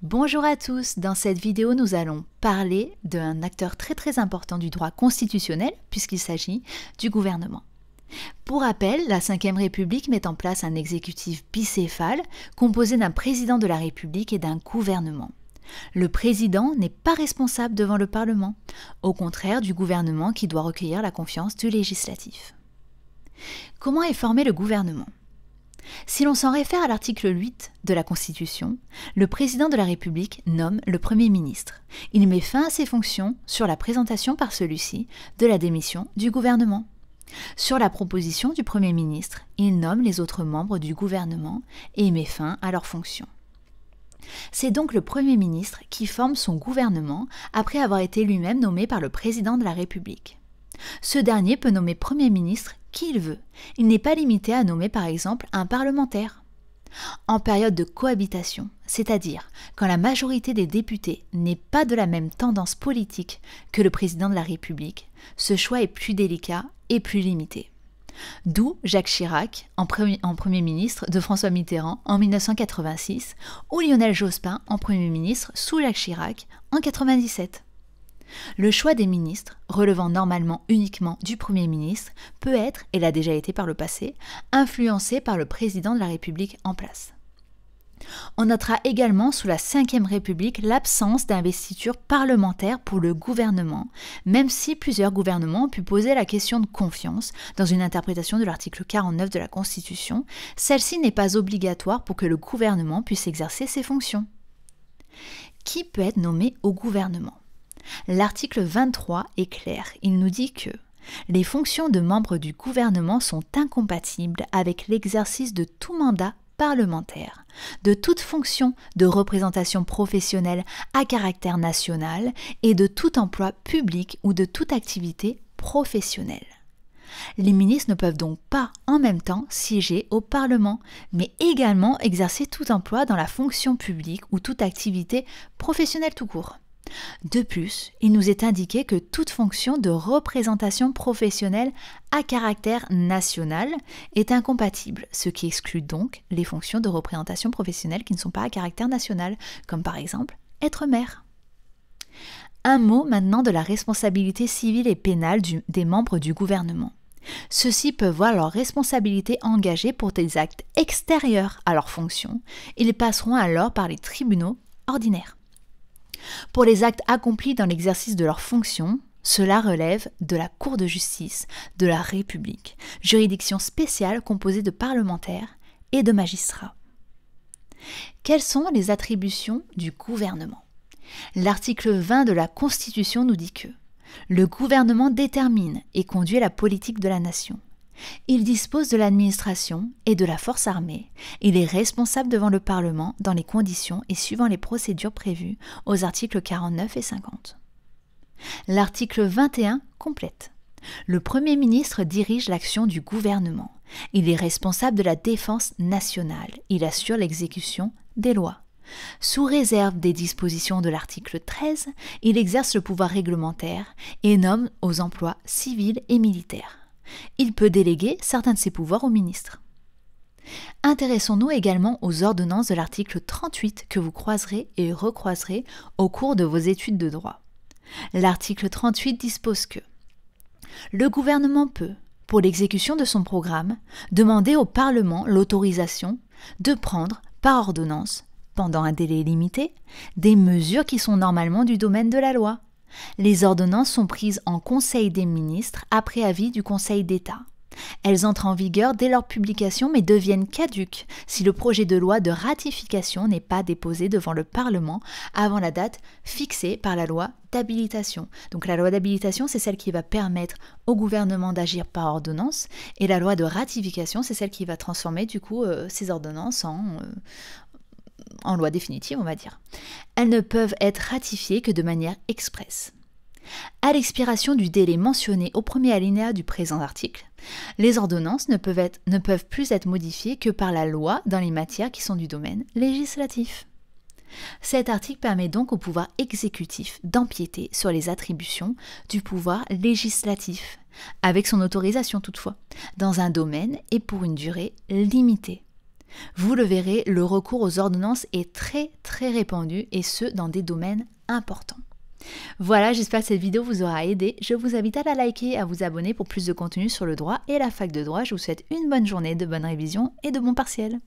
Bonjour à tous, dans cette vidéo nous allons parler d'un acteur très important du droit constitutionnel puisqu'il s'agit du gouvernement. Pour rappel, la Ve République met en place un exécutif bicéphale composé d'un président de la République et d'un gouvernement. Le président n'est pas responsable devant le Parlement, au contraire du gouvernement qui doit recueillir la confiance du législatif. Comment est formé le gouvernement ? Si l'on s'en réfère à l'article 8 de la Constitution, le président de la République nomme le Premier ministre. Il met fin à ses fonctions sur la présentation par celui-ci de la démission du gouvernement. Sur la proposition du Premier ministre, il nomme les autres membres du gouvernement et met fin à leurs fonctions. C'est donc le Premier ministre qui forme son gouvernement après avoir été lui-même nommé par le président de la République. Ce dernier peut nommer Premier ministre qui il veut. Il n'est pas limité à nommer par exemple un parlementaire. En période de cohabitation, c'est-à-dire quand la majorité des députés n'est pas de la même tendance politique que le président de la République, ce choix est plus délicat et plus limité. D'où Jacques Chirac en Premier ministre de François Mitterrand en 1986 ou Lionel Jospin en Premier ministre sous Jacques Chirac en 1997. Le choix des ministres, relevant normalement uniquement du Premier ministre, peut être, et l'a déjà été par le passé, influencé par le président de la République en place. On notera également sous la Ve République l'absence d'investiture parlementaire pour le gouvernement, même si plusieurs gouvernements ont pu poser la question de confiance dans une interprétation de l'article 49 de la Constitution. Celle-ci n'est pas obligatoire pour que le gouvernement puisse exercer ses fonctions. Qui peut être nommé au gouvernement ? L'article 23 est clair, il nous dit que les fonctions de membres du gouvernement sont incompatibles avec l'exercice de tout mandat parlementaire, de toute fonction de représentation professionnelle à caractère national et de tout emploi public ou de toute activité professionnelle. Les ministres ne peuvent donc pas en même temps siéger au Parlement, mais également exercer tout emploi dans la fonction publique ou toute activité professionnelle tout court. De plus, il nous est indiqué que toute fonction de représentation professionnelle à caractère national est incompatible, ce qui exclut donc les fonctions de représentation professionnelle qui ne sont pas à caractère national, comme par exemple être maire. Un mot maintenant de la responsabilité civile et pénale des membres du gouvernement. Ceux-ci peuvent voir leur responsabilité engagée pour des actes extérieurs à leurs fonctions. Ils passeront alors par les tribunaux ordinaires. Pour les actes accomplis dans l'exercice de leurs fonctions, cela relève de la Cour de justice de la République, juridiction spéciale composée de parlementaires et de magistrats. Quelles sont les attributions du gouvernement ? L'article 20 de la Constitution nous dit que le gouvernement détermine et conduit la politique de la nation. Il dispose de l'administration et de la force armée. Il est responsable devant le Parlement dans les conditions et suivant les procédures prévues aux articles 49 et 50. L'article 21 complète. Le Premier ministre dirige l'action du gouvernement. Il est responsable de la défense nationale. Il assure l'exécution des lois. Sous réserve des dispositions de l'article 13, il exerce le pouvoir réglementaire et nomme aux emplois civils et militaires. Il peut déléguer certains de ses pouvoirs au ministre. Intéressons-nous également aux ordonnances de l'article 38 que vous croiserez et recroiserez au cours de vos études de droit. L'article 38 dispose que le gouvernement peut, pour l'exécution de son programme, demander au Parlement l'autorisation de prendre, par ordonnance, pendant un délai limité, des mesures qui sont normalement du domaine de la loi. Les ordonnances sont prises en Conseil des ministres après avis du Conseil d'État. Elles entrent en vigueur dès leur publication mais deviennent caduques si le projet de loi de ratification n'est pas déposé devant le Parlement avant la date fixée par la loi d'habilitation. Donc la loi d'habilitation, c'est celle qui va permettre au gouvernement d'agir par ordonnance et la loi de ratification, c'est celle qui va transformer du coup ces ordonnances en loi définitive, on va dire. Elles ne peuvent être ratifiées que de manière expresse. À l'expiration du délai mentionné au premier alinéa du présent article, les ordonnances ne peuvent plus être modifiées que par la loi dans les matières qui sont du domaine législatif. Cet article permet donc au pouvoir exécutif d'empiéter sur les attributions du pouvoir législatif, avec son autorisation toutefois, dans un domaine et pour une durée limitée. Vous le verrez, le recours aux ordonnances est très répandu et ce, dans des domaines importants. Voilà, j'espère que cette vidéo vous aura aidé. Je vous invite à la liker et à vous abonner pour plus de contenu sur le droit et la fac de droit. Je vous souhaite une bonne journée, de bonnes révisions et de bons partiels.